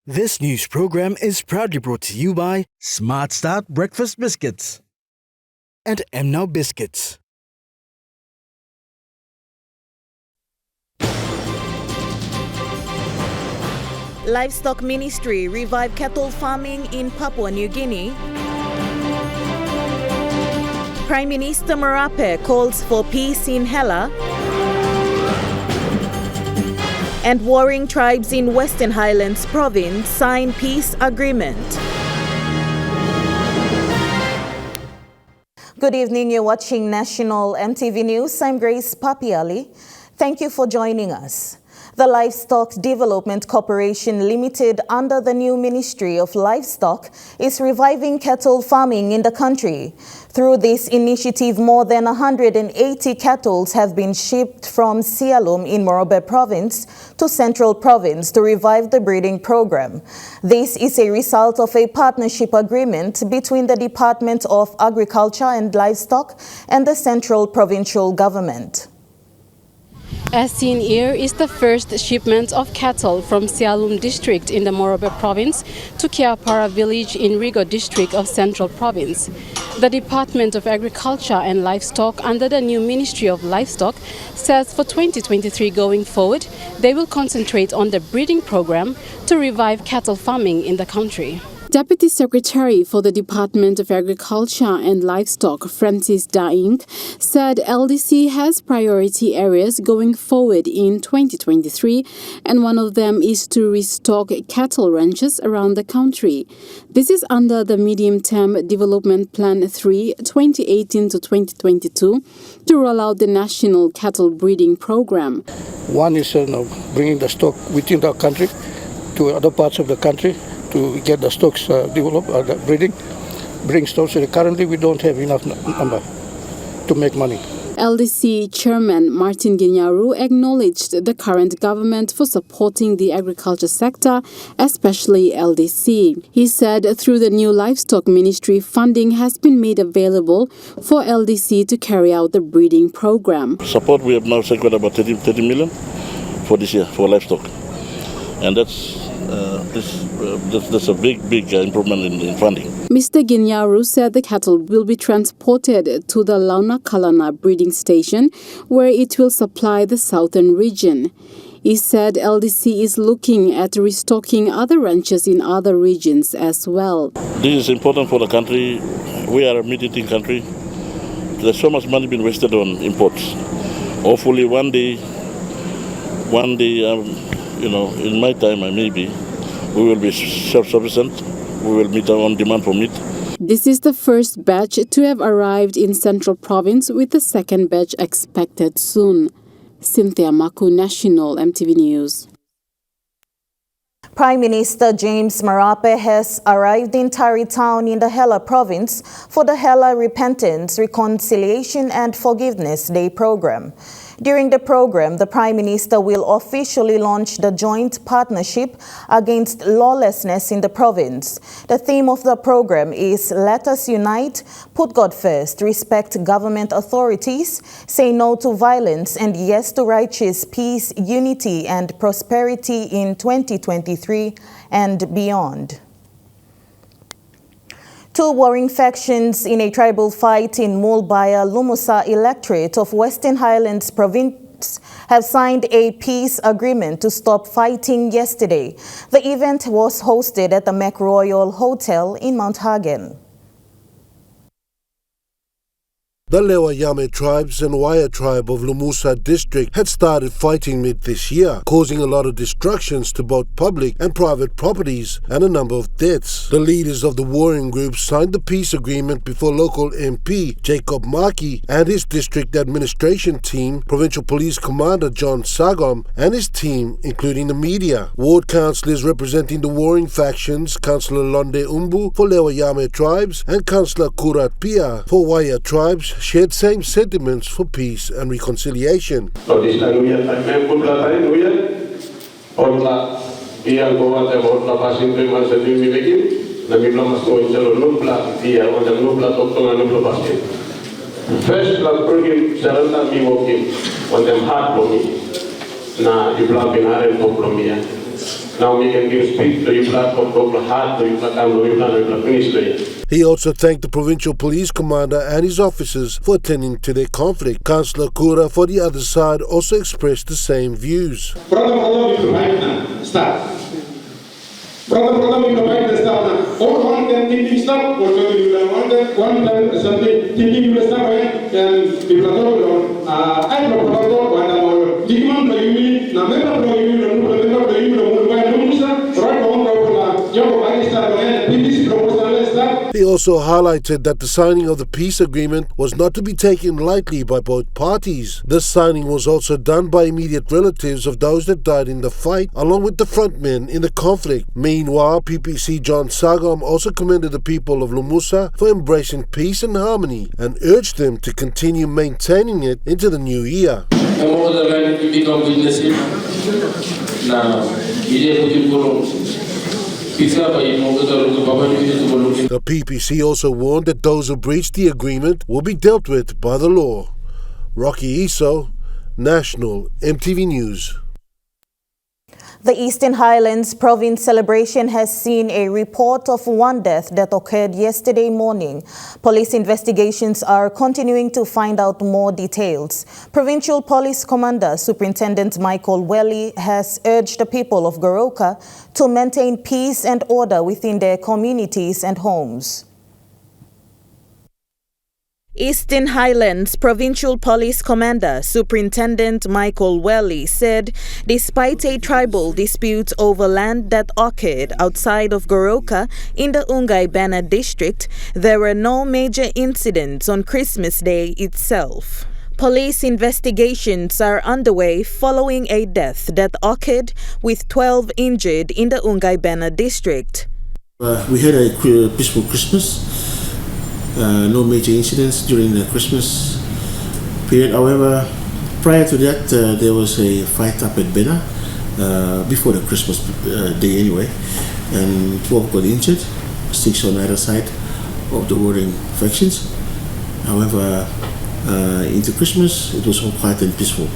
This news program is proudly brought to you by Smart Start Breakfast Biscuits and Now Biscuits. Livestock Ministry revive cattle farming in Papua New Guinea. Prime Minister Marape calls for peace in Hela. And warring tribes in Western Highlands Province sign peace agreement. Good evening, you're watching National EMTV News. I'm Grace Papiali. Thank you for joining us. The Livestock Development Corporation Limited, under the new Ministry of Livestock, is reviving cattle farming in the country. Through this initiative, more than 180 cattle have been shipped from Sialum in Morobe Province to Central Province to revive the breeding program. This is a result of a partnership agreement between the Department of Agriculture and Livestock and the Central Provincial Government. As seen here is the first shipment of cattle from Sialum district in the Morobe province to Kiapara village in Rigo district of Central Province. The Department of Agriculture and Livestock under the new Ministry of Livestock says for 2023 going forward, they will concentrate on the breeding program to revive cattle farming in the country. Deputy Secretary for the Department of Agriculture and Livestock, Francis Daing, said LDC has priority areas going forward in 2023, and one of them is to restock cattle ranches around the country. This is under the Medium-Term Development Plan 3, 2018 to 2022, to roll out the National Cattle Breeding Program. One is bringing the stock within the country to other parts of the country, to get the stocks developed, the breeding stocks. Currently, we don't have enough number to make money. LDC Chairman Martin Ginyaru acknowledged the current government for supporting the agriculture sector, especially LDC. He said through the new Livestock Ministry, funding has been made available for LDC to carry out the breeding program. Support, we have now secured about 30 million for this year for livestock. And that's a big improvement in funding. Mr. Ginyaru said the cattle will be transported to the Launa Kalana breeding station, where it will supply the southern region. He said LDC is looking at restocking other ranches in other regions as well. This is important for the country. We are a meat-eating country. There's so much money being wasted on imports. Hopefully one day, in my time, maybe, we will be self-sufficient. We will meet our own demand for meat. This is the first batch to have arrived in Central Province, with the second batch expected soon. Cynthia Maku, National EMTV News. Prime Minister James Marape has arrived in Tari Town in the Hela Province for the Hela Repentance, Reconciliation and Forgiveness Day program. During the program, the Prime Minister will officially launch the joint partnership against lawlessness in the province. The theme of the program is Let Us Unite, Put God First, Respect Government Authorities, Say No to Violence, and Yes to Righteous Peace, Unity and Prosperity in 2023 and beyond. Two warring factions in a tribal fight in Mulbaya Lumusa electorate of Western Highlands Province have signed a peace agreement to stop fighting yesterday. The event was hosted at the Mac Royal Hotel in Mount Hagen. The Lewa Yame tribes and Waya tribe of Lumusa district had started fighting mid this year, causing a lot of destructions to both public and private properties and a number of deaths. The leaders of the warring groups signed the peace agreement before local MP Jacob Markey and his district administration team, Provincial Police Commander John Sagom and his team, including the media. Ward councillors representing the warring factions, Councillor Londe Umbu for Lewa Yame tribes and Councillor Kurat Pia for Waya tribes, shared same sentiments for peace and reconciliation. Now we can give speed to you platform, to hard, to you platform, finish. He also thanked the provincial police commander and his officers for attending to their conflict. Councillor Kura for the other side also expressed the same views. Program we provide now, start. Program we provide the staff now. All content thinking staff, what you will one time something thinking you will start and people are I propose one more. Digiman by you, na member by you, member by you, right on He also highlighted that the signing of the peace agreement was not to be taken lightly by both parties. This signing was also done by immediate relatives of those that died in the fight, along with the frontmen in the conflict. Meanwhile, PPC John Sagam also commended the people of Lumusa for embracing peace and harmony and urged them to continue maintaining it into the new year. The PPC also warned that those who breach the agreement will be dealt with by the law. Rocky Iso, National EMTV News. The Eastern Highlands Province celebration has seen a report of one death that occurred yesterday morning. Police investigations are continuing to find out more details. Provincial Police Commander Superintendent Michael Welly has urged the people of Goroka to maintain peace and order within their communities and homes. Eastern Highlands Provincial Police Commander Superintendent Michael Welly said despite a tribal dispute over land that occurred outside of Goroka in the Ungay-Bana district, there were no major incidents on Christmas Day itself. Police investigations are underway following a death that occurred with 12 injured in the Ungay-Bana district. We had a peaceful Christmas. No major incidents during the Christmas period. However, prior to that, there was a fight up at Bena before the Christmas day anyway, and 12 got injured, 6 on either side of the warring factions. However, into Christmas, it was all quiet and peaceful.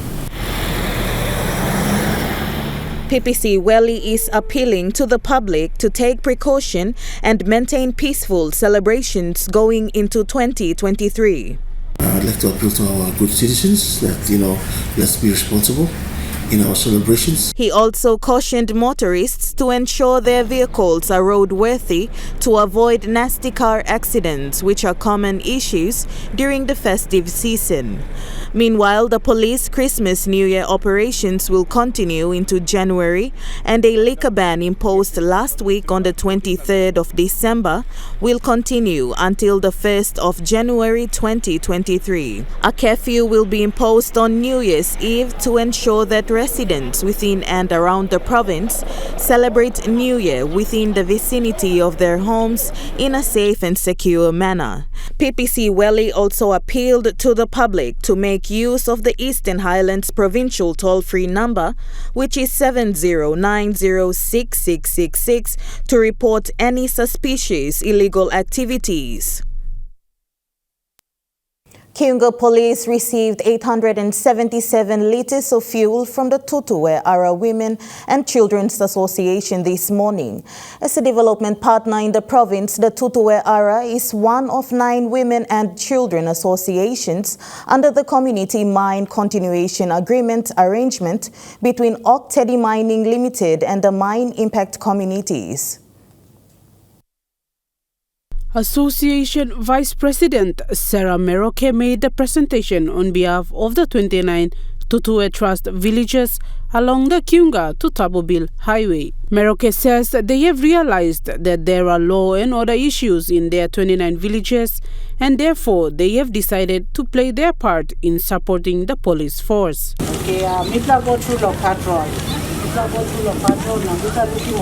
PPC Welly is appealing to the public to take precaution and maintain peaceful celebrations going into 2023. I'd like to appeal to our good citizens that, let's be responsible in our celebrations. He also cautioned motorists to ensure their vehicles are roadworthy to avoid nasty car accidents, which are common issues during the festive season. Meanwhile, the police Christmas New Year operations will continue into January, and a liquor ban imposed last week on the 23rd of December will continue until the 1st of January 2023. A curfew will be imposed on New Year's Eve to ensure that residents within and around the province celebrate New Year within the vicinity of their homes in a safe and secure manner. PPC Welly also appealed to the public to make use of the Eastern Highlands Provincial toll-free number, which is 70906666, to report any suspicious illegal activities. Kiunga Police received 877 litres of fuel from the Tutuwe Ara Women and Children's Association this morning. As a development partner in the province, the Tutuwe Ara is one of 9 women and children associations under the Community Mine Continuation Agreement arrangement between Ok Tedi Mining Limited and the Mine Impact Communities. Association Vice President Sarah Meroke made the presentation on behalf of the 29 Tutuwe Trust villages along the Kiunga to Tabobil Highway. Meroke says they have realized that there are law and order issues in their 29 villages, and therefore they have decided to play their part in supporting the police force. Okay, Mitra go through the patrol. Now Mitra looking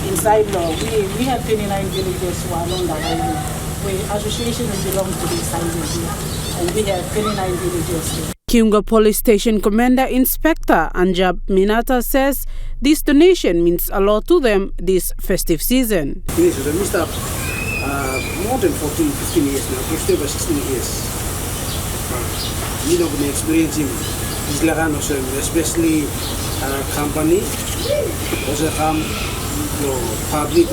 inside law. We have 29 villages who are along the highway. The association belongs to this highway here, and we have 29 villages here. Kiunga Police Station Commander Inspector Anjab Minata says this donation means a lot to them this festive season. Yes, we start more than 14, 15 years now, close to over 16 years. We're not going to experience him especially company, also public,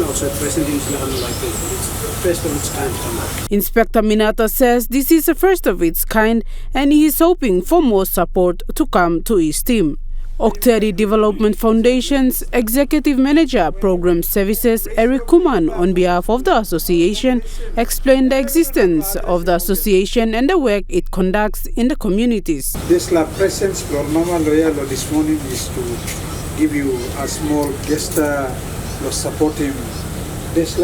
also president first of its kind. Inspector Minato says this is the first of its kind and he is hoping for more support to come to his team. Okteri Development Foundation's Executive Manager, Program Services, Eric Kuman, on behalf of the association, explained the existence of the association and the work it conducts in the communities. This presence for Mama Loyalo this morning is to give you a small gesture of supporting this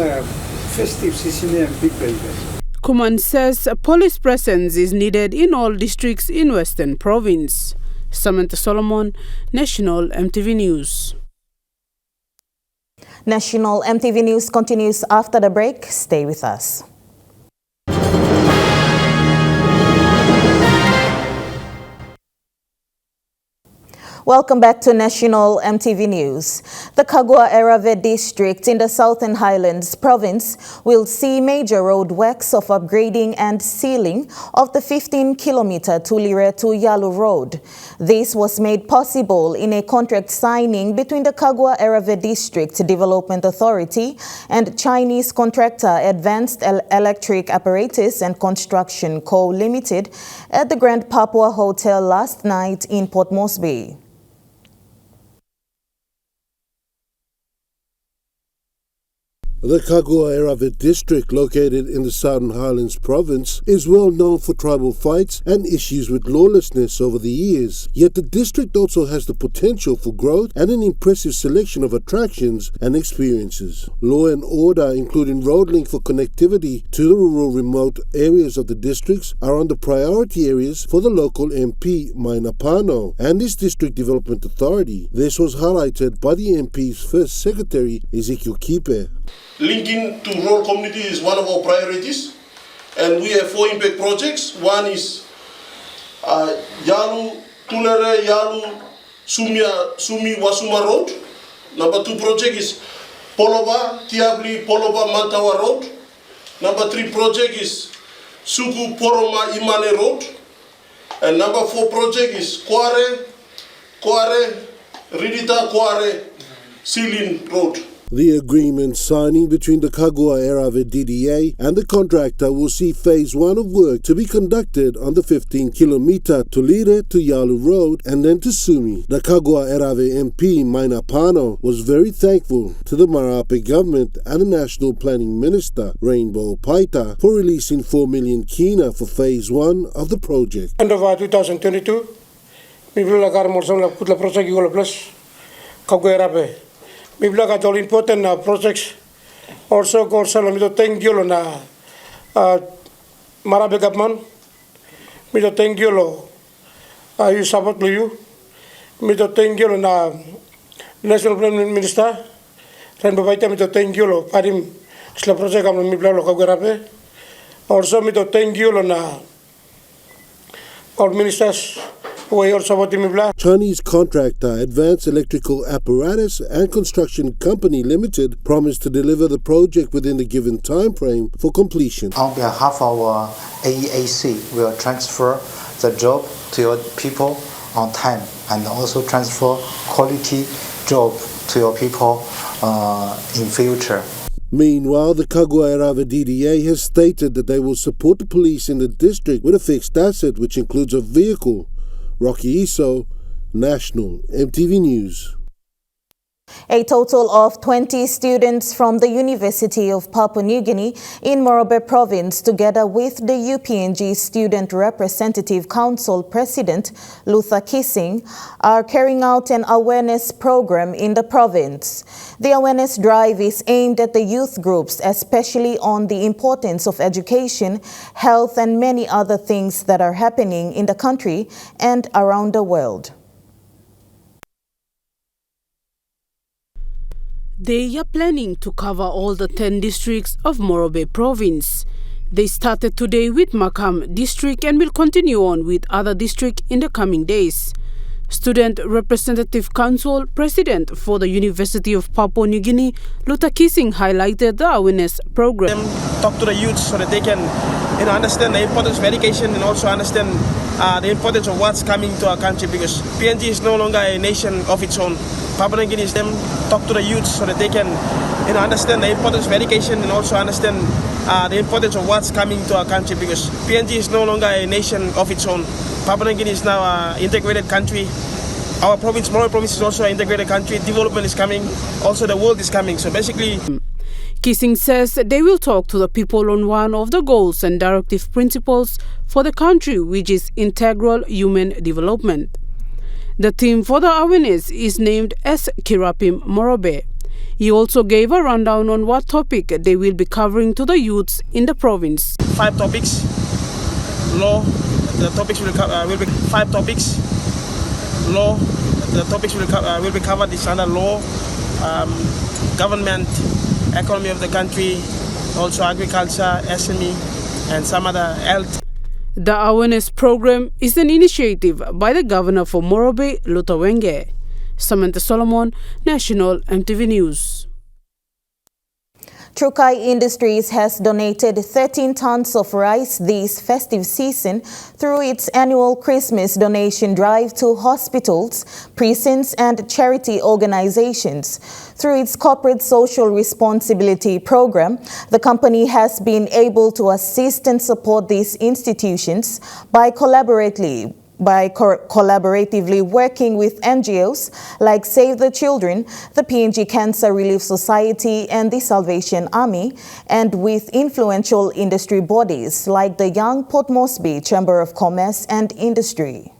festive season and people. Kuman says police presence is needed in all districts in Western Province. Samantha Solomon, National EMTV News. National EMTV News continues after the break. Stay with us. Welcome back to National EMTV News. The Kagwa-Erave district in the Southern Highlands province will see major road works of upgrading and sealing of the 15-kilometer Tulire to Yalu Road. This was made possible in a contract signing between the Kagwa-Erave District Development Authority and Chinese contractor Advanced Electric Apparatus and Construction Co. Limited at the Grand Papua Hotel last night in Port Moresby. The Kagwa-Erave district, located in the Southern Highlands province, is well known for tribal fights and issues with lawlessness over the years. Yet the district also has the potential for growth and an impressive selection of attractions and experiences. Law and order, including road link for connectivity to the rural remote areas of the districts, are on the priority areas for the local MP, Mainapano, and his district development authority. This was highlighted by the MP's first secretary, Ezekiel Kipe. Linking to rural community is one of our priorities, and we have 4 impact projects. One is Yalu, Tulere, Yalu, Sumi, Wasuma Road. Number 2 project is Poloba, Tiabli, Poloba, Mantawa Road. Number 3 project is Suku, Poroma, Imane Road. And number 4 project is Kware, Ridita, Kware, Silin Road. The agreement signing between the Kagwa-Erave DDA and the contractor will see phase 1 of work to be conducted on the 15-kilometer Tulire to Yalu Road and then to Sumi. The Kagwa-Erave MP, Mainapano, was very thankful to the Marape government and the National Planning Minister, Rainbow Paita, for releasing 4 million kina for phase 1 of the project. End of 2022, we will put the project plus Kagwa-Erave. We will get all important projects. Also, thank you na Marabe government. We thank you you support you. We thank you na National Planning Minister. Rainbow Paita. We thank you parim sla project kami mi blalo Kagwa-Erave. Also, we thank you na our ministers. Chinese contractor Advanced Electrical Apparatus and Construction Company Limited promised to deliver the project within the given time frame for completion. On behalf of our AEAC, we will transfer the job to your people on time and also transfer quality job to your people in future. Meanwhile, the Kagwa-Erave DDA has stated that they will support the police in the district with a fixed asset, which includes a vehicle. Rocky Iso, National EMTV News. A total of 20 students from the University of Papua New Guinea in Morobe Province, together with the UPNG Student Representative Council President Luther Kissing, are carrying out an awareness program in the province. The awareness drive is aimed at the youth groups, especially on the importance of education, health, and many other things that are happening in the country and around the world. They are planning to cover all the 10 districts of Morobe Province. They started today with Makam district and will continue on with other districts in the coming days. Student Representative Council President for the University of Papua New Guinea, Luther Kissing, highlighted the awareness program. Talk to the youth so that they can understand the importance of education and also understand the importance of what's coming to our country, because PNG is no longer a nation of its own. Papua New Guinea is them talk to the youth so that they can understand the importance of education and also understand the importance of what's coming to our country, because PNG is no longer a nation of its own. Papua New Guinea is now an integrated country. Our province, Morobe province, is also an integrated country. Development is coming. Also, the world is coming. So basically, Kissing says they will talk to the people on one of the goals and directive principles for the country, which is integral human development. The theme for the awareness is named as Kirapim Morobe. He also gave a rundown on what topic they will be covering to the youths in the province. 5 topics. Law. The topics will be 5 topics. Law. The topics will be covered is under law, government, economy of the country, also agriculture, SME, and some other health. The awareness program is an initiative by the governor for Morobe, Lutawenge. Samantha Solomon, National EMTV News. Trukai Industries has donated 13 tons of rice this festive season through its annual Christmas donation drive to hospitals, precincts, and charity organizations. Through its corporate social responsibility program, the company has been able to assist and support these institutions by collaboratively working with NGOs like Save the Children, the PNG Cancer Relief Society, and the Salvation Army, and with influential industry bodies like the Young Port Moresby Chamber of Commerce and Industry.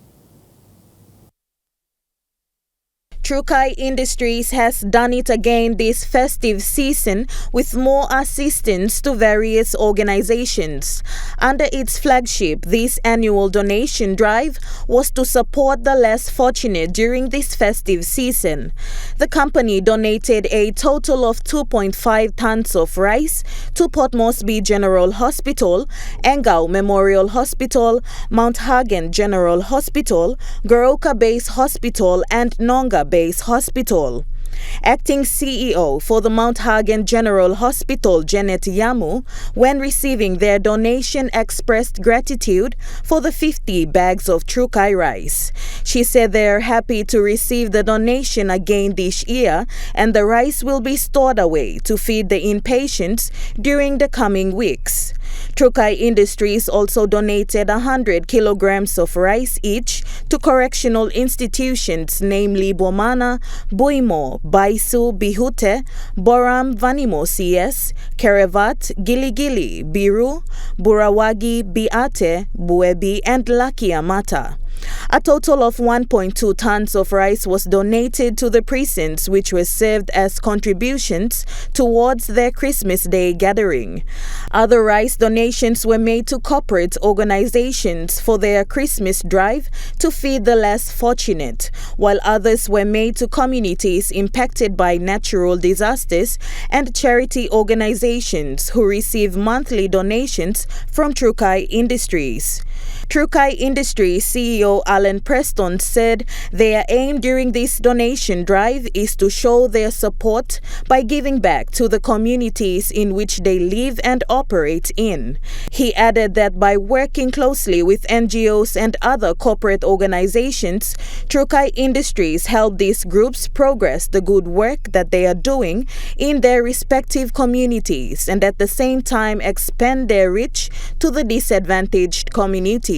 Trukai Industries has done it again this festive season with more assistance to various organizations. Under its flagship, this annual donation drive was to support the less fortunate during this festive season. The company donated a total of 2.5 tons of rice to Port Moresby General Hospital, Engau Memorial Hospital, Mount Hagen General Hospital, Goroka Base Hospital, and Nonga Base Hospital. Acting CEO for the Mount Hagen General Hospital, Janet Yamu, when receiving their donation, expressed gratitude for the 50 bags of Trukai rice. She said they are happy to receive the donation again this year, and the rice will be stored away to feed the inpatients during the coming weeks. Trukai Industries also donated 100 kilograms of rice each to correctional institutions, namely Bomana, Buimo, Baisu, Bihute, Boram, Vanimo CS, Kerevat, Giligili, Biru, Burawagi, Biate, Buebi, and Laki Amata. A total of 1.2 tons of rice was donated to the precincts, which was served as contributions towards their Christmas Day gathering. Other rice donations were made to corporate organizations for their Christmas drive to feed the less fortunate, while others were made to communities impacted by natural disasters and charity organizations who receive monthly donations from Trukai Industries. Trukai Industries CEO Alan Preston said their aim during this donation drive is to show their support by giving back to the communities in which they live and operate in. He added that by working closely with NGOs and other corporate organizations, Trukai Industries help these groups progress the good work that they are doing in their respective communities and at the same time expand their reach to the disadvantaged communities.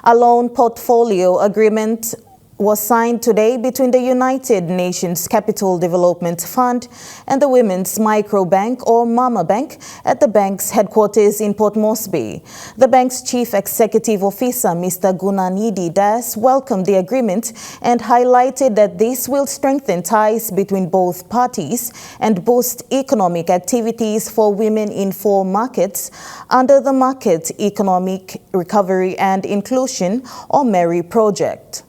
A loan portfolio agreement was signed today between the United Nations Capital Development Fund and the Women's Microbank, or Mama Bank, at the bank's headquarters in Port Moresby. The bank's Chief Executive Officer, Mr. Gunanidi Das, welcomed the agreement and highlighted that this will strengthen ties between both parties and boost economic activities for women in 4 markets under the Market Economic Recovery and Inclusion, or MERI project.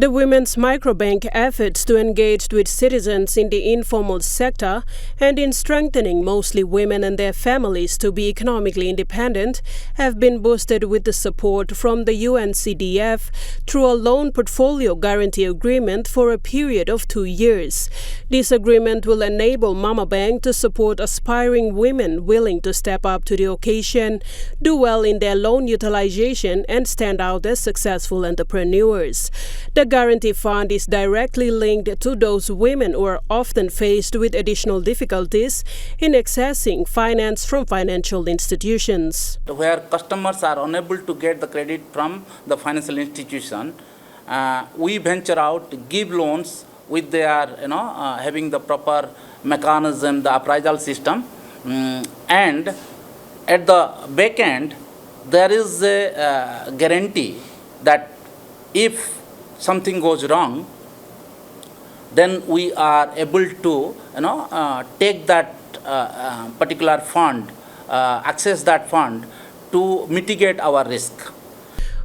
The Women's Microbank efforts to engage with citizens in the informal sector and in strengthening mostly women and their families to be economically independent have been boosted with the support from the UNCDF through a loan portfolio guarantee agreement for a period of 2 years. This agreement will enable Mama Bank to support aspiring women willing to step up to the occasion, do well in their loan utilization, and stand out as successful entrepreneurs. The Guarantee Fund is directly linked to those women who are often faced with additional difficulties in accessing finance from financial institutions. Where customers are unable to get the credit from the financial institution, we venture out to give loans with their, having the proper mechanism, the appraisal system, and at the back end, there is a guarantee that if something goes wrong, then we are able to take that particular fund, access that fund to mitigate our risk.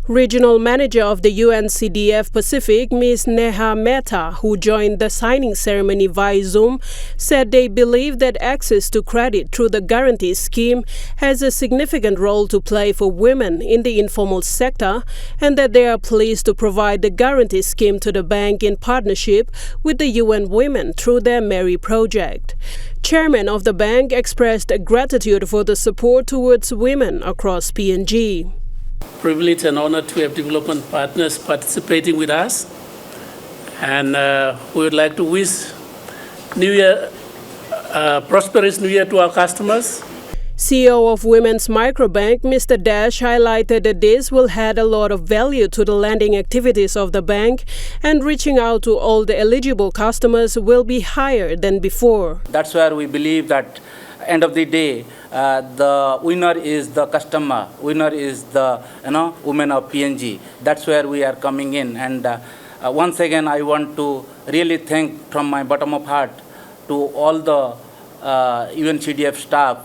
Regional Manager of the UNCDF Pacific, Ms. Neha Mehta, who joined the signing ceremony via Zoom, said they believe that access to credit through the guarantee scheme has a significant role to play for women in the informal sector and that they are pleased to provide the guarantee scheme to the bank in partnership with the UN Women through their Mary project. Chairman of the bank expressed gratitude for the support towards women across PNG. Privilege and honor to have development partners participating with us, and we would like to wish prosperous New Year to our customers. CEO of Women's Microbank, Mr. Dash, highlighted that this will add a lot of value to the lending activities of the bank, and reaching out to all the eligible customers will be higher than before. That's where we believe that end of the day, the winner is the customer, winner is the women of PNG. That's where we are coming in. And once again, I want to really thank from my bottom of heart to all the UNCDF staff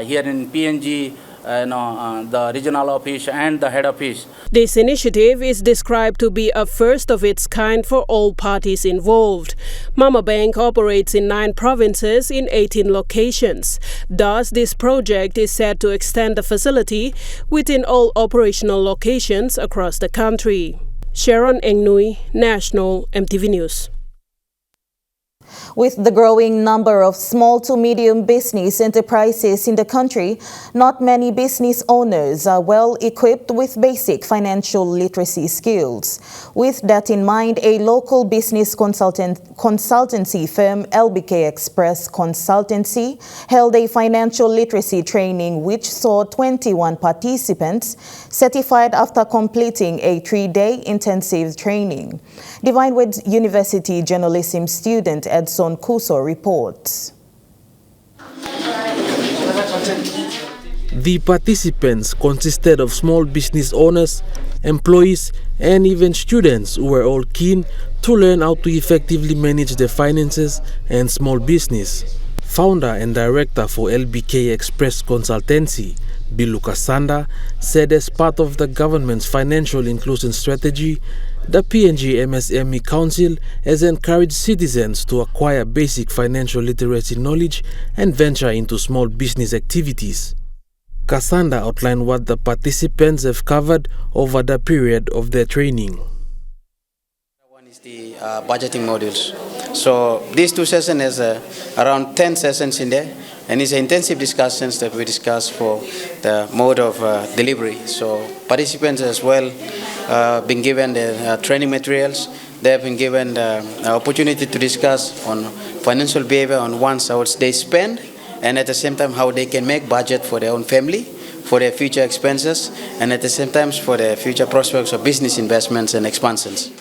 here in PNG, the regional office and the head office. This initiative is described to be a first of its kind for all parties involved. Mama Bank operates in 9 provinces in 18 locations. Thus, this project is set to extend the facility within all operational locations across the country. Sharon Engnui, National EMTV News. With the growing number of small to medium business enterprises in the country, not many business owners are well equipped with basic financial literacy skills. With that in mind, a local business consultancy firm, LBK Express Consultancy, held a financial literacy training which saw 21 participants certified after completing a 3-day intensive training. Divine Word University journalism student Edson Kuso reports. The participants consisted of small business owners, employees, and even students who were all keen to learn how to effectively manage their finances and small business. Founder and director for LBK Express Consultancy, Bilu Kasanda, said as part of the government's financial inclusion strategy, the PNG MSME Council has encouraged citizens to acquire basic financial literacy knowledge and venture into small business activities. Kasanda outlined what the participants have covered over the period of their training. One is the budgeting modules. So these 2 sessions is around 10 sessions in there, and it's intensive discussions that we discuss for the mode of delivery. So participants as well been given the training materials. They have been given the opportunity to discuss on financial behavior on how they spend, and at the same time how they can make budget for their own family, for their future expenses, and at the same time for their future prospects of business investments and expansions.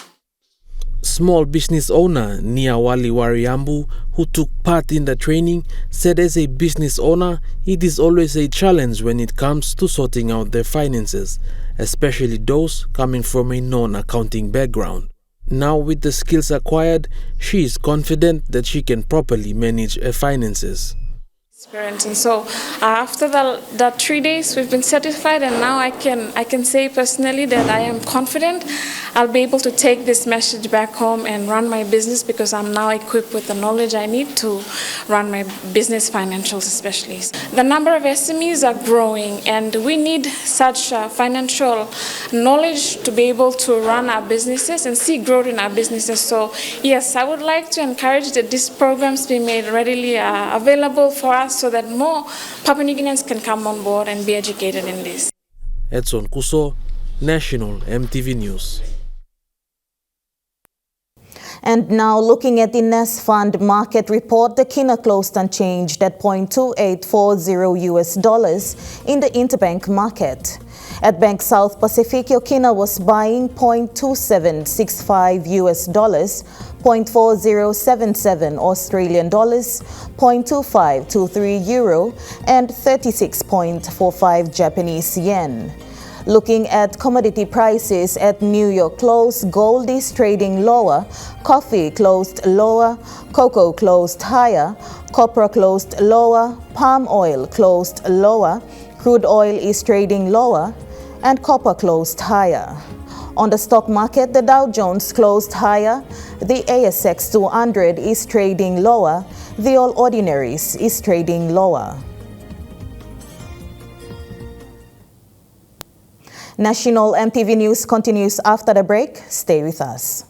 Small business owner Niawali Wariambu, who took part in the training, said as a business owner, it is always a challenge when it comes to sorting out their finances, especially those coming from a non-accounting background. Now with the skills acquired, she is confident that she can properly manage her finances. And so after the 3 days we've been certified, and now I can say personally that I am confident I'll be able to take this message back home and run my business, because I'm now equipped with the knowledge I need to run my business, financials especially. The number of SMEs are growing, and we need such financial knowledge to be able to run our businesses and see growth in our businesses. So yes, I would like to encourage that these programs be made readily available for us, so that more Papua New Guineans can come on board and be educated in this. Edson Kuso, National EMTV News. And now looking at the Nest Fund market report, the kina closed unchanged at $0.2840 in the interbank market. At Bank South Pacific, your kina was buying $0.2765 $0.4077 Australian dollars, $0.2523 euro, and 36.45 Japanese yen. Looking at commodity prices at New York close, gold is trading lower, coffee closed lower, cocoa closed higher, copra closed lower, palm oil closed lower, crude oil is trading lower, and copper closed higher. On the stock market, the Dow Jones closed higher, the ASX 200 is trading lower, the All Ordinaries is trading lower. National EMTV News continues after the break. Stay with us.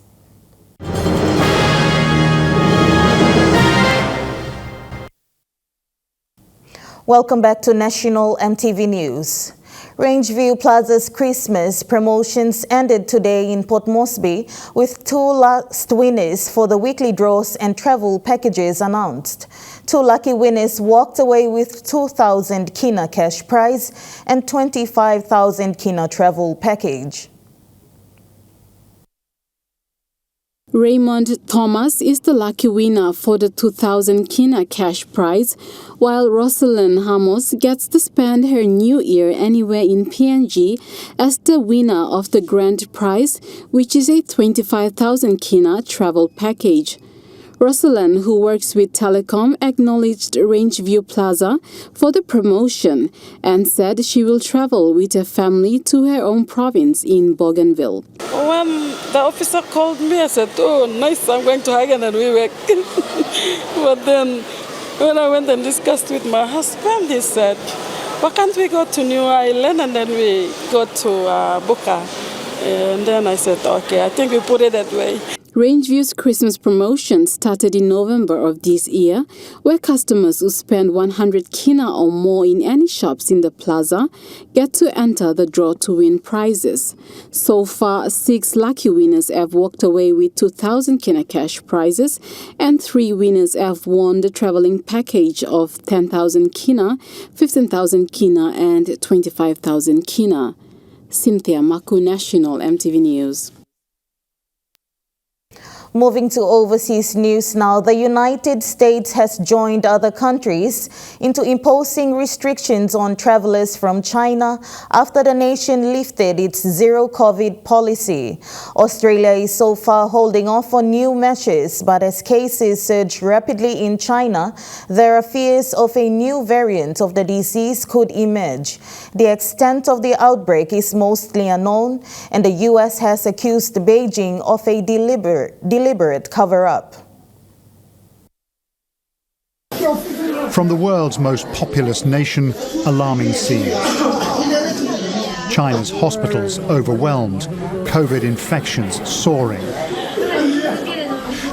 Welcome back to National EMTV News. Rangeview Plaza's Christmas promotions ended today in Port Moresby with 2 last winners for the weekly draws and travel packages announced. 2 lucky winners walked away with 2,000 kina cash prize and 25,000 kina travel package. Raymond Thomas is the lucky winner for the 2,000 kina cash prize, while Rosalind Hamos gets to spend her new year anywhere in PNG as the winner of the grand prize, which is a 25,000 kina travel package. Rosalind, who works with Telecom, acknowledged Rangeview Plaza for the promotion and said she will travel with her family to her own province in Bougainville. When the officer called me, I said, oh, nice, I'm going to Hagen and Wewak. But then when I went and discussed with my husband, he said, why can't we go to New Island and then we go to Buka? And then I said, okay, I think we put it that way. Rangeview's Christmas promotion started in November of this year, where customers who spend 100 kina or more in any shops in the plaza get to enter the draw to win prizes. So far, 6 lucky winners have walked away with 2,000 kina cash prizes, and 3 winners have won the traveling package of 10,000 kina, 15,000 kina, and 25,000 kina. Cynthia Maku, National EMTV News. Moving to overseas news now, the United States has joined other countries into imposing restrictions on travelers from China after the nation lifted its zero-COVID policy. Australia is so far holding off on new measures, but as cases surge rapidly in China, there are fears of a new variant of the disease could emerge. The extent of the outbreak is mostly unknown, and the U.S. has accused Beijing of a deliberate cover-up. From the world's most populous nation, alarming scenes. China's hospitals overwhelmed, COVID infections soaring.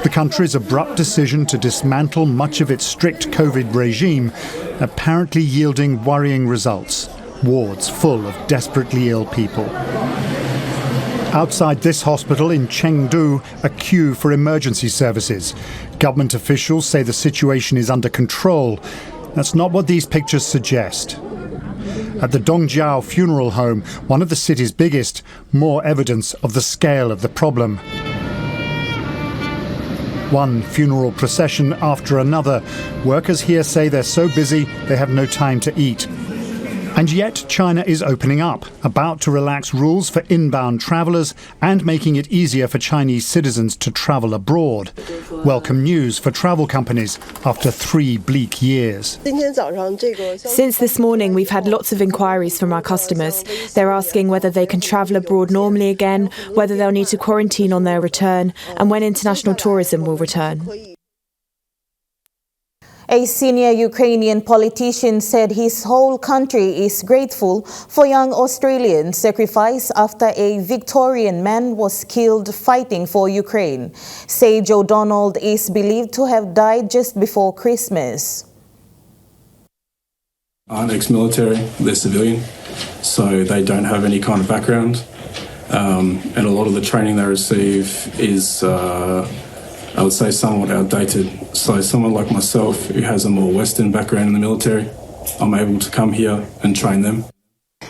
The country's abrupt decision to dismantle much of its strict COVID regime apparently yielding worrying results. Wards full of desperately ill people. Outside this hospital in Chengdu, a queue for emergency services. Government officials say the situation is under control. That's not what these pictures suggest. At the Dongjiao funeral home, one of the city's biggest, more evidence of the scale of the problem. One funeral procession after another. Workers here say they're so busy they have no time to eat. And yet China is opening up, about to relax rules for inbound travellers and making it easier for Chinese citizens to travel abroad. Welcome news for travel companies after 3 bleak years. Since this morning, we've had lots of inquiries from our customers. They're asking whether they can travel abroad normally again, whether they'll need to quarantine on their return, and when international tourism will return. A senior Ukrainian politician said his whole country is grateful for young Australians' sacrifice after a Victorian man was killed fighting for Ukraine. Sage O'Donnell is believed to have died just before Christmas. Aren't ex-military, they're civilian, so they don't have any kind of background. And a lot of the training they receive is I would say somewhat outdated. So someone like myself who has a more Western background in the military, I'm able to come here and train them.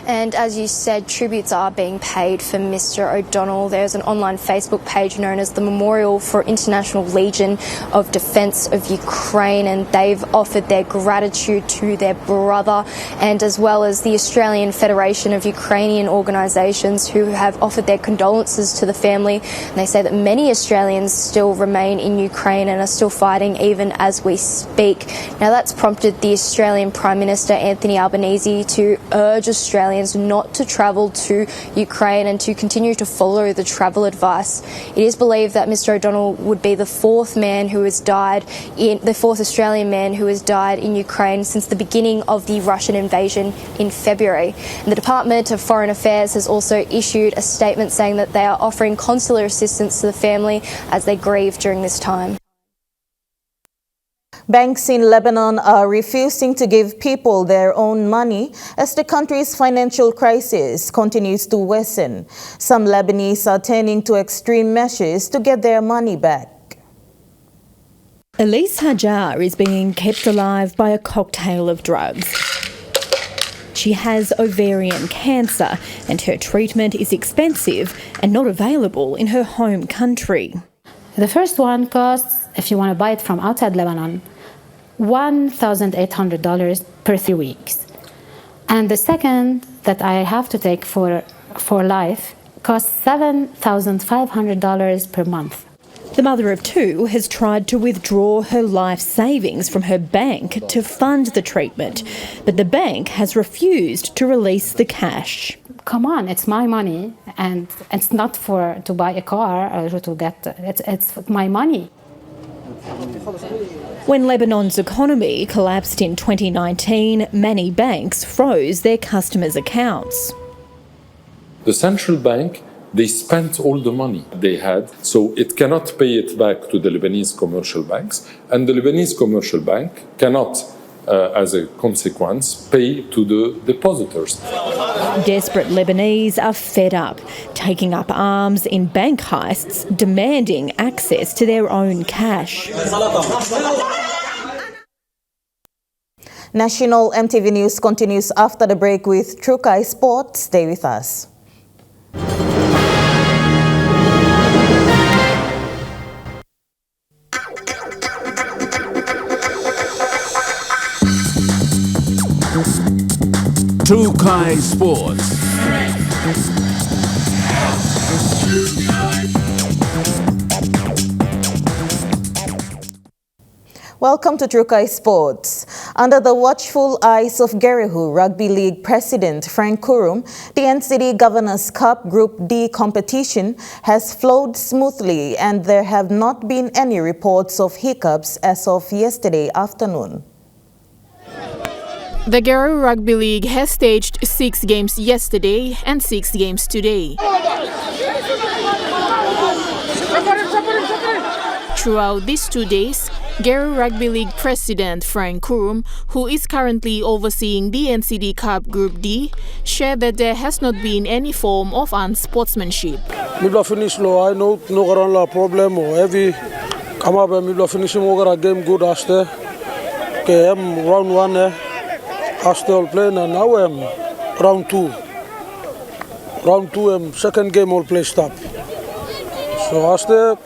And as you said, tributes are being paid for Mr. O'Donnell. There's an online Facebook page known as the Memorial for International Legion of Defence of Ukraine, and they've offered their gratitude to their brother, and as well as the Australian Federation of Ukrainian Organisations, who have offered their condolences to the family. And they say that many Australians still remain in Ukraine and are still fighting even as we speak. Now that's prompted the Australian Prime Minister Anthony Albanese to urge Australians not to travel to Ukraine and to continue to follow the travel advice. It is believed that Mr. O'Donnell would be the fourth Australian man who has died in Ukraine since the beginning of the Russian invasion in February. And the Department of Foreign Affairs has also issued a statement saying that they are offering consular assistance to the family as they grieve during this time. Banks in Lebanon are refusing to give people their own money as the country's financial crisis continues to worsen. Some Lebanese are turning to extreme measures to get their money back. Elise Hajar is being kept alive by a cocktail of drugs. She has ovarian cancer and her treatment is expensive and not available in her home country. The first one costs, if you want to buy it from outside Lebanon, $1,800 per 3 weeks. And the second that I have to take for life costs $7,500 per month. The mother of two has tried to withdraw her life savings from her bank to fund the treatment, but the bank has refused to release the cash. Come on, it's my money, and it's not to buy a car or to get it's my money. When Lebanon's economy collapsed in 2019, many banks froze their customers' accounts. The central bank, they spent all the money they had, so it cannot pay it back to the Lebanese commercial banks, and the Lebanese commercial bank cannot, as a consequence, pay to the depositors. Desperate Lebanese are fed up, taking up arms in bank heists, demanding access to their own cash. National EMTV News continues after the break with Trukai Sports. Stay with us. Trukai Sports. Welcome to Trukai Sports. Under the watchful eyes of Gerehu Rugby League President Frank Kurum, the NCD Governors Cup Group D competition has flowed smoothly and there have not been any reports of hiccups as of yesterday afternoon. The Gerehu Rugby League has staged 6 games yesterday and 6 games today. Throughout these 2 days, Gerehu Rugby League President Frank Kurum, who is currently overseeing the NCD Cup Group D, shared that there has not been any form of unsportsmanship. Mibla finish low, I know no garan la problem or heavy. Come up and mibla finish mo game good aste. Okay, I'm round 1 aste all playing and now I'm round 2. Round 2 second game all play stop. So aste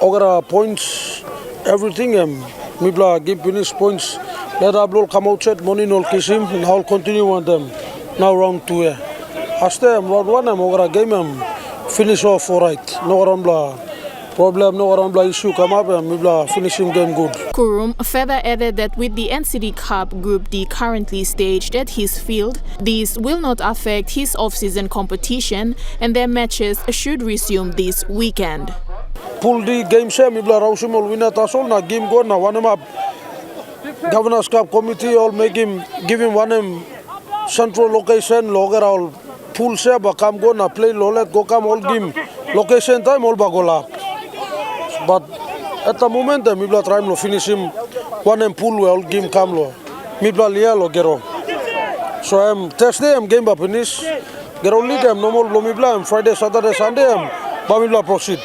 ogara points everything mibla give finish points let Abdul come outside money no kiss him and I'll continue on them now round 2. Aste round 1 ogara game finish off alright. No rambla problem, no rambla issue come up and we finishing game good. Kurum further added that with the NCD Cup Group D currently staged at his field, these will not affect his off-season competition and their matches should resume this weekend. Pool D game share mibla rausimol winner tasol na game go na one up. Governors Cup committee all make him give him one central location loger all pool share ba kam go na play lolet go kam all game location time all bagola. But at the moment mibla try to finish him one pool all game kam lo. Mibla lia lo gero. So Thursday game ba finish. Gero league normal lo mibla Friday Saturday Sunday ba mibla proceed.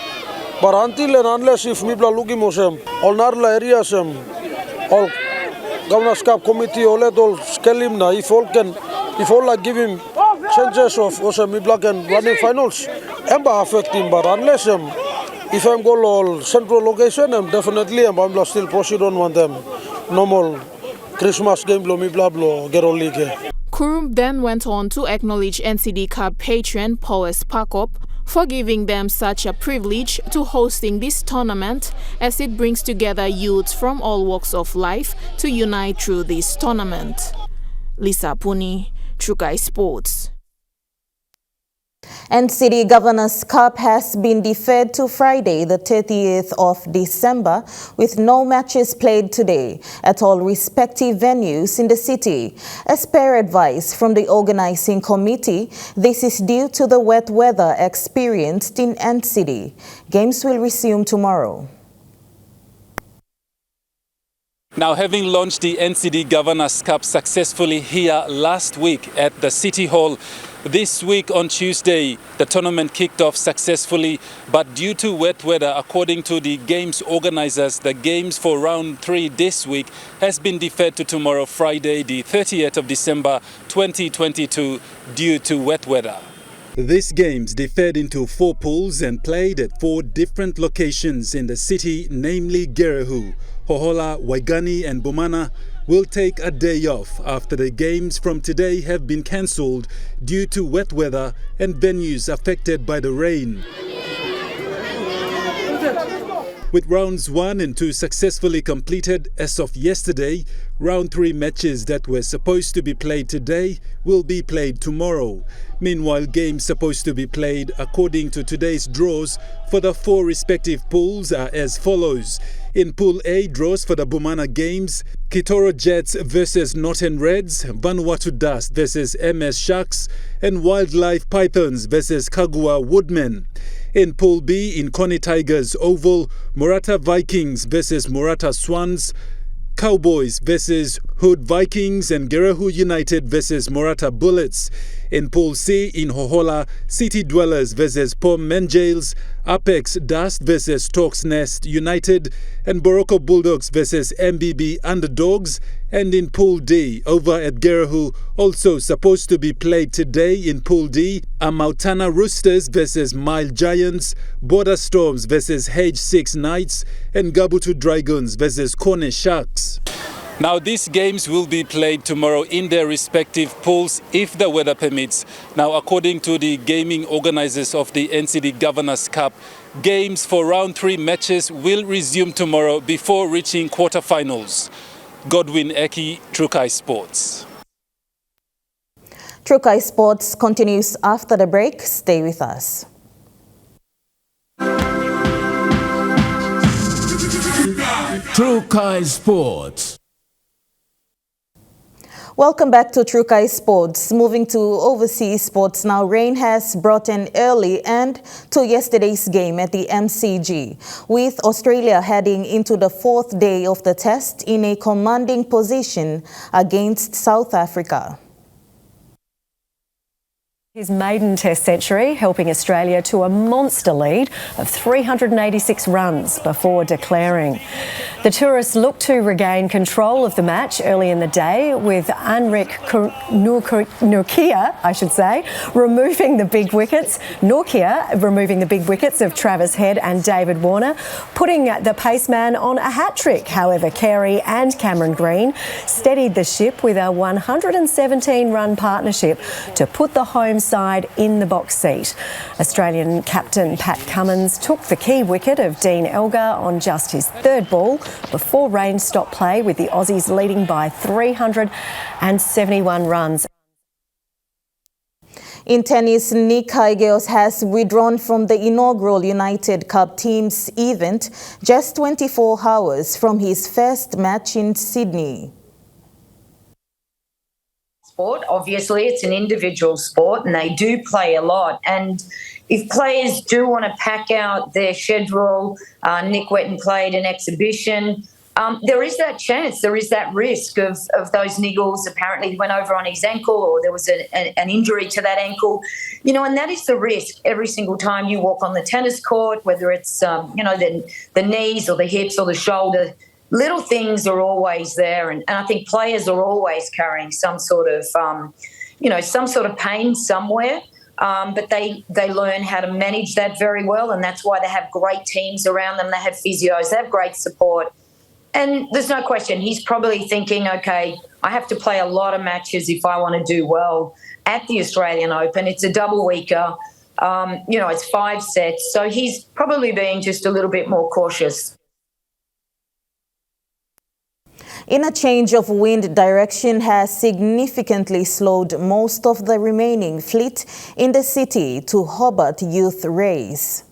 But until and unless if mibla looking mosem all narla areas all Governors Cup committee all let all scale him na if all like give him chances of mibla can running finals emba affect him, but unless if I'm go all central location definitely I'm still proceed on one them normal Christmas game lo mibla blo gero league. Kurum then went on to acknowledge NCD Cup patron Powers Pakop for giving them such a privilege to hosting this tournament, as it brings together youths from all walks of life to unite through this tournament. Lisa Puni, Trukai Sports. NCD Governors Cup has been deferred to Friday, the 30th of December, with no matches played today at all respective venues in the city. As per advice from the organizing committee, this is due to the wet weather experienced in NCD. Games will resume tomorrow. Now, having launched the NCD Governors Cup successfully here last week at the City Hall, this week on Tuesday, the tournament kicked off successfully, but due to wet weather, according to the games organizers, the games for round 3 this week has been deferred to tomorrow, Friday, the 30th of December 2022, due to wet weather. These games deferred into 4 pools and played at 4 different locations in the city, namely Gerehu, Hohola, Waigani and Bumana, will take a day off after the games from today have been cancelled due to wet weather and venues affected by the rain. With rounds 1 and 2 successfully completed as of yesterday, round 3 matches that were supposed to be played today will be played tomorrow. Meanwhile, games supposed to be played according to today's draws for the 4 respective pools are as follows. In Pool A, draws for the Bumana games: Kitoro Jets versus Northern Reds, Vanuatu Dust versus MS Sharks, and Wildlife Pythons versus Kagua Woodmen. In Pool B, in Koni Tigers Oval, Murata Vikings versus Murata Swans, Cowboys versus Hood Vikings, and Gerehu United versus Murata Bullets. In Pool C, in Hohola, City Dwellers versus Pom Menjales, Apex Dust versus Talks Nest United, and Boroko Bulldogs versus MBB Underdogs. And in Pool D, over at Gerehu, also supposed to be played today in Pool D, are Mautana Roosters versus Mile Giants, Border Storms versus H6 Knights, and Gabutu Dragons versus Kone Sharks. Now, these games will be played tomorrow in their respective pools if the weather permits. Now, according to the gaming organizers of the NCD Governors Cup, games for round 3 matches will resume tomorrow before reaching quarterfinals. Godwin Eki, Trukai Sports. Trukai Sports continues after the break. Stay with us. Trukai Sports. Welcome back to Trukai Sports. Moving to overseas sports now, rain has brought an early end to yesterday's game at the MCG, with Australia heading into the 4th day of the test in a commanding position against South Africa. His maiden Test century, helping Australia to a monster lead of 386 runs before declaring. The tourists look to regain control of the match early in the day with Anrik Norkia, removing the big wickets. Norkia removing the big wickets of Travis Head and David Warner, putting the paceman on a hat-trick. However, Carey and Cameron Green steadied the ship with a 117-run partnership to put the home side in the box seat. Australian captain Pat Cummins took the key wicket of Dean Elgar on just his third ball before rain stopped play, with the Aussies leading by 371 runs. In tennis, Nick Kyrgios has withdrawn from the inaugural United Cup team's event just 24 hours from his first match in Sydney. Sport, obviously, it's an individual sport and they do play a lot. And if players do want to pack out their schedule, Nick Wetton played an exhibition, there is that chance, there is that risk of those niggles. Apparently he went over on his ankle, or there was an injury to that ankle. You know, and that is the risk every single time you walk on the tennis court, whether it's, the knees or the hips or the shoulder. Little things are always there, and I think players are always carrying some sort of, pain somewhere. But they learn how to manage that very well, and that's why they have great teams around them. They have physios, they have great support. And there's no question, he's probably thinking, okay, I have to play a lot of matches if I want to do well at the Australian Open. It's a double weeker, it's 5 sets. So he's probably being just a little bit more cautious. In a change of wind, direction has significantly slowed most of the remaining fleet in the city to Hobart Youth Race.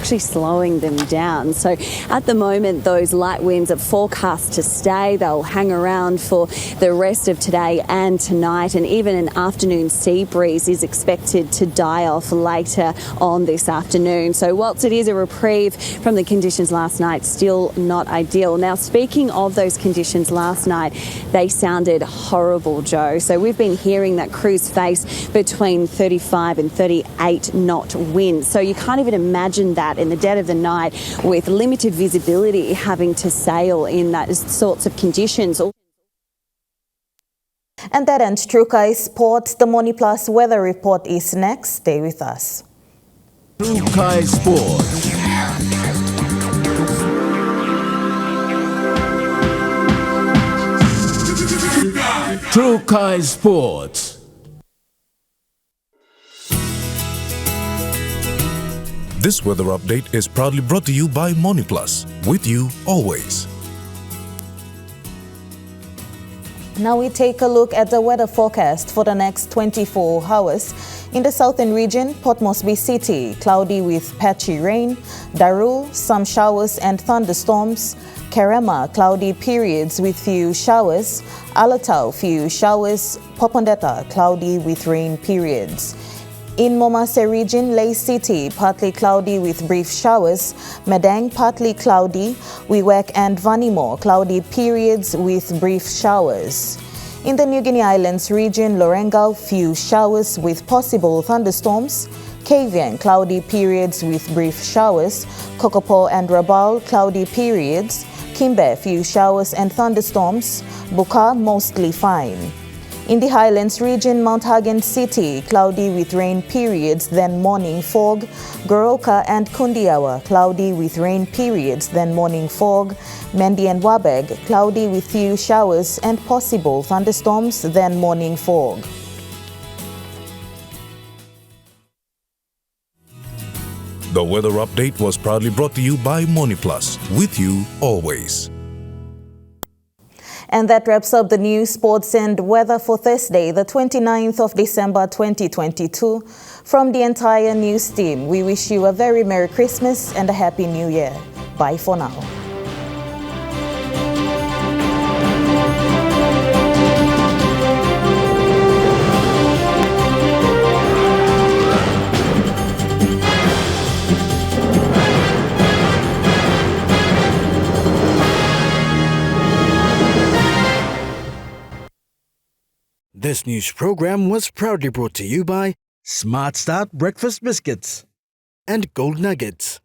Actually slowing them down. So at the moment, those light winds are forecast to stay. They'll hang around for the rest of today and tonight, and even an afternoon sea breeze is expected to die off later on this afternoon. So whilst it is a reprieve from the conditions last night, still not ideal. Now, speaking of those conditions last night, they sounded horrible, Joe. So we've been hearing that crews face between 35 and 38 knot winds. So you can't even imagine that in the dead of the night with limited visibility, having to sail in that sorts of conditions. And that ends True Kai Sports. The Money Plus weather report is next. Stay with us. True Kai Sports. True Kai Sports. This weather update is proudly brought to you by MoneyPlus, with you always. Now we take a look at the weather forecast for the next 24 hours. In the southern region, Port Moresby City, cloudy with patchy rain. Darul, some showers and thunderstorms. Kerema, cloudy periods with few showers. Alatau, few showers. Popondetta, cloudy with rain periods. In Momase region, Lay City, partly cloudy with brief showers. Madang, partly cloudy. Wewak and Vanimo, cloudy periods with brief showers. In the New Guinea Islands region, Lorengau, few showers with possible thunderstorms. Kavieng, cloudy periods with brief showers. Kokopo and Rabaul, cloudy periods. Kimbe, few showers and thunderstorms. Buka, mostly fine. In the Highlands region, Mount Hagen City, cloudy with rain periods, then morning fog. Goroka and Kundiawa, cloudy with rain periods, then morning fog. Mendi and Wabeg, cloudy with few showers and possible thunderstorms, then morning fog. The weather update was proudly brought to you by MoneyPlus, with you always. And that wraps up the news, sports and weather for Thursday, the 29th of December 2022. From the entire news team, we wish you a very Merry Christmas and a Happy New Year. Bye for now. This news program was proudly brought to you by Smart Start Breakfast Biscuits and Gold Nuggets.